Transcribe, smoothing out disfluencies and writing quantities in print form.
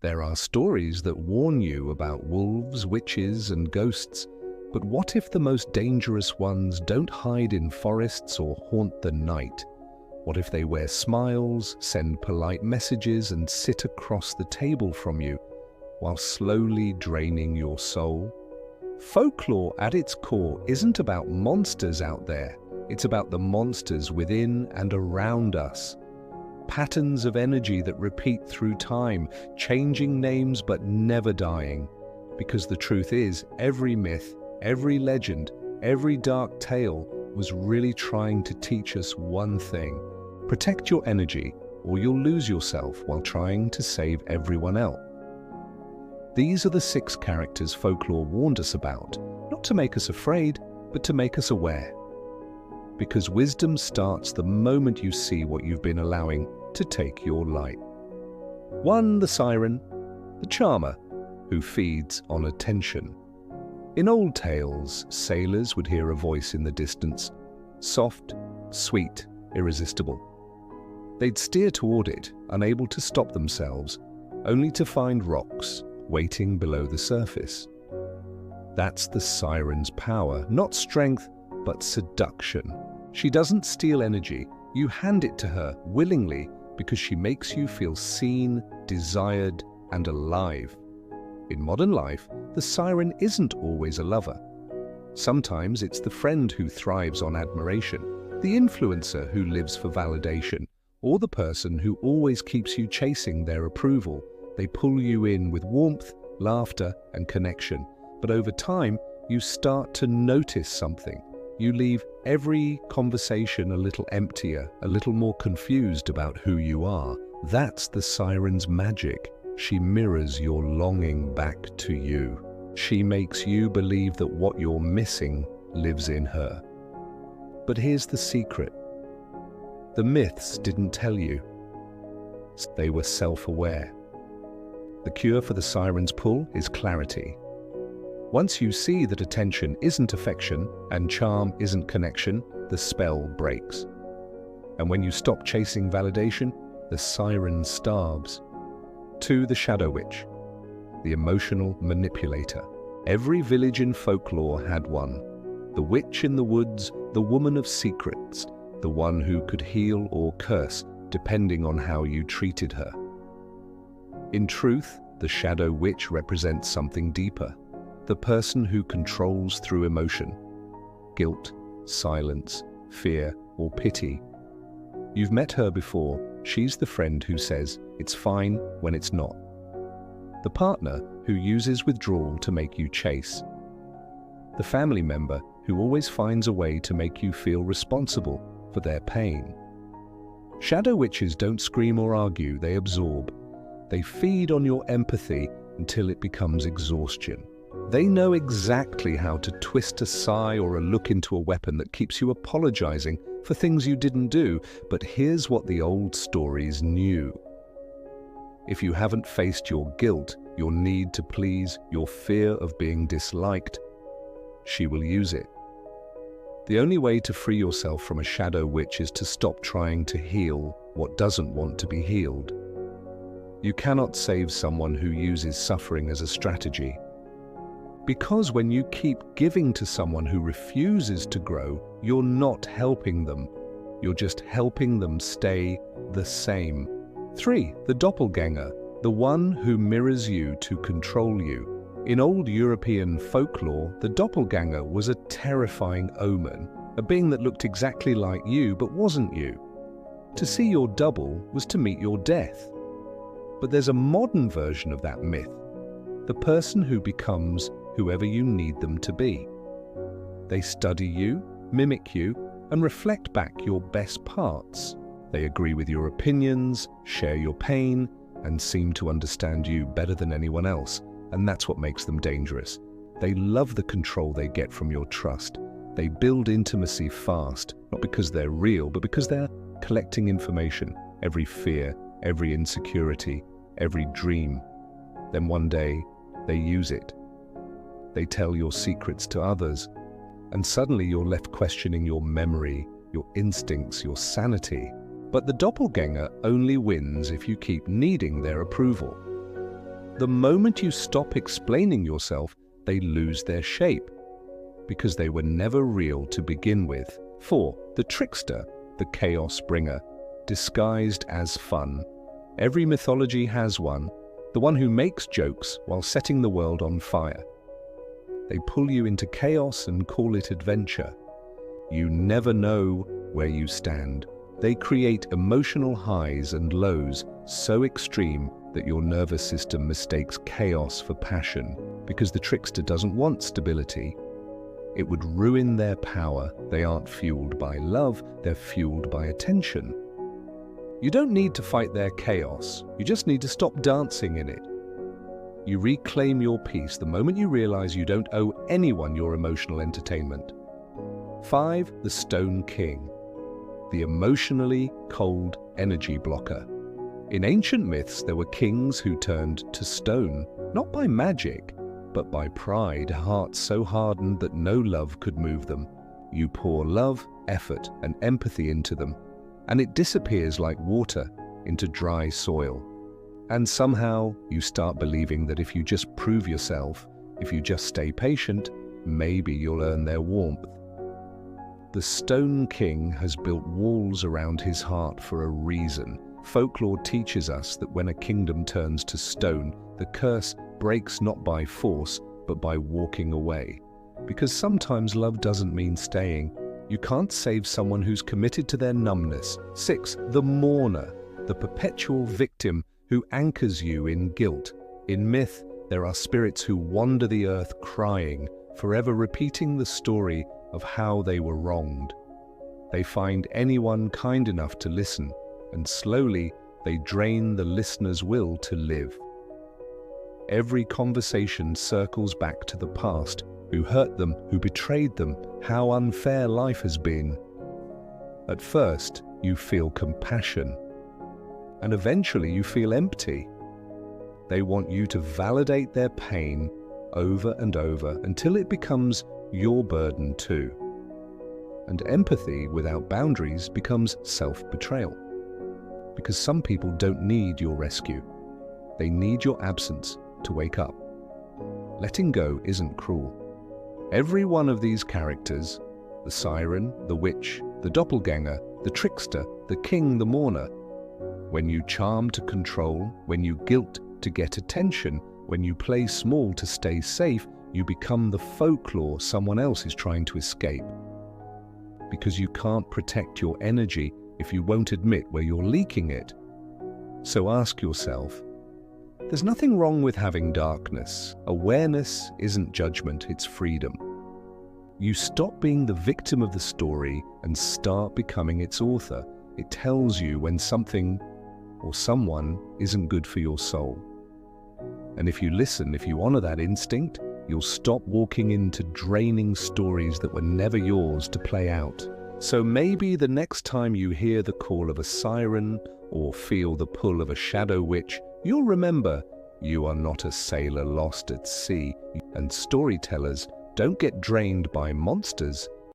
There are stories that warn you about wolves, witches, and ghosts, but what if the most dangerous ones don't hide in forests or haunt the night? What if they wear smiles, send polite messages, and sit across the table from you while slowly draining your soul? Folklore at its core isn't about monsters out there. It's about the monsters within and around us. Patterns of energy that repeat through time, changing names but never dying. Because the truth is, every myth, every legend, every dark tale was really trying to teach us one thing. Protect your energy, or you'll lose yourself while trying to save everyone else. These are the 6 characters folklore warned us about, not to make us afraid, but to make us aware. Because wisdom starts the moment you see what you've been allowing to take your light. 1. The siren, the charmer, who feeds on attention. In old tales, sailors would hear a voice in the distance, soft, sweet, irresistible. They'd steer toward it, unable to stop themselves, only to find rocks waiting below the surface. That's the siren's power, not strength, but seduction. She doesn't steal energy, you hand it to her willingly because she makes you feel seen, desired, and alive. In modern life, the siren isn't always a lover. Sometimes it's the friend who thrives on admiration, the influencer who lives for validation, or the person who always keeps you chasing their approval. They pull you in with warmth, laughter, and connection. But over time, you start to notice something. You leave every conversation a little emptier, a little more confused about who you are. That's the siren's magic. She mirrors your longing back to you. She makes you believe that what you're missing lives in her. But here's the secret. The myths didn't tell you. They were self-aware. The cure for the siren's pull is clarity. Once you see that attention isn't affection and charm isn't connection, the spell breaks. And when you stop chasing validation, the siren starves. 2. The shadow witch, the emotional manipulator. Every village in folklore had one. The witch in the woods, the woman of secrets, the one who could heal or curse depending on how you treated her. In truth, the shadow witch represents something deeper. The person who controls through emotion, guilt, silence, fear, or pity. You've met her before. She's the friend who says it's fine when it's not. The partner who uses withdrawal to make you chase. The family member who always finds a way to make you feel responsible for their pain. Shadow witches don't scream or argue, they absorb. They feed on your empathy until it becomes exhaustion. They know exactly how to twist a sigh or a look into a weapon that keeps you apologizing for things you didn't do. But here's what the old stories knew. If you haven't faced your guilt, your need to please, your fear of being disliked, she will use it. The only way to free yourself from a shadow witch is to stop trying to heal what doesn't want to be healed. You cannot save someone who uses suffering as a strategy. Because when you keep giving to someone who refuses to grow, you're not helping them. You're just helping them stay the same. 3. The doppelganger, the one who mirrors you to control you. In old European folklore, the doppelganger was a terrifying omen, a being that looked exactly like you but wasn't you. To see your double was to meet your death. But there's a modern version of that myth, the person who becomes whoever you need them to be. They study you, mimic you, and reflect back your best parts. They agree with your opinions, share your pain, and seem to understand you better than anyone else, and that's what makes them dangerous. They love the control they get from your trust. They build intimacy fast, not because they're real, but because they're collecting information, every fear, every insecurity, every dream. Then one day, they use it. They tell your secrets to others, and suddenly you're left questioning your memory, your instincts, your sanity. But the doppelganger only wins if you keep needing their approval. The moment you stop explaining yourself, they lose their shape, because they were never real to begin with. 4. The trickster, the chaos bringer, disguised as fun. Every mythology has one, the one who makes jokes while setting the world on fire. They pull you into chaos and call it adventure. You never know where you stand. They create emotional highs and lows so extreme that your nervous system mistakes chaos for passion, because the trickster doesn't want stability. It would ruin their power. They aren't fueled by love, they're fueled by attention. You don't need to fight their chaos, you just need to stop dancing in it. You reclaim your peace the moment you realize you don't owe anyone your emotional entertainment. 5. The Stone King, the emotionally cold energy blocker. In ancient myths, there were kings who turned to stone, not by magic, but by pride, hearts so hardened that no love could move them. You pour love, effort, and empathy into them, and it disappears like water into dry soil. And somehow you start believing that if you just prove yourself, if you just stay patient, maybe you'll earn their warmth. The Stone King has built walls around his heart for a reason. Folklore teaches us that when a kingdom turns to stone, the curse breaks not by force, but by walking away. Because sometimes love doesn't mean staying. You can't save someone who's committed to their numbness. 6. The mourner, the perpetual victim who anchors you in guilt. In myth, there are spirits who wander the earth crying, forever repeating the story of how they were wronged. They find anyone kind enough to listen, and slowly they drain the listener's will to live. Every conversation circles back to the past, who hurt them, who betrayed them, how unfair life has been. At first, you feel compassion, and eventually you feel empty. They want you to validate their pain over and over until it becomes your burden too. And empathy without boundaries becomes self-betrayal. Because some people don't need your rescue. They need your absence to wake up. Letting go isn't cruel. Every one of these characters, the siren, the witch, the doppelganger, the trickster, the king, the mourner, when you charm to control, when you guilt to get attention, when you play small to stay safe, you become the folklore someone else is trying to escape. Because you can't protect your energy if you won't admit where you're leaking it. So ask yourself, there's nothing wrong with having darkness. Awareness isn't judgment, it's freedom. You stop being the victim of the story and start becoming its author. It tells you when something or someone isn't good for your soul. And if you listen, if you honor that instinct, you'll stop walking into draining stories that were never yours to play out. So maybe the next time you hear the call of a siren or feel the pull of a shadow witch, you'll remember you are not a sailor lost at sea, and storytellers don't get drained by monsters,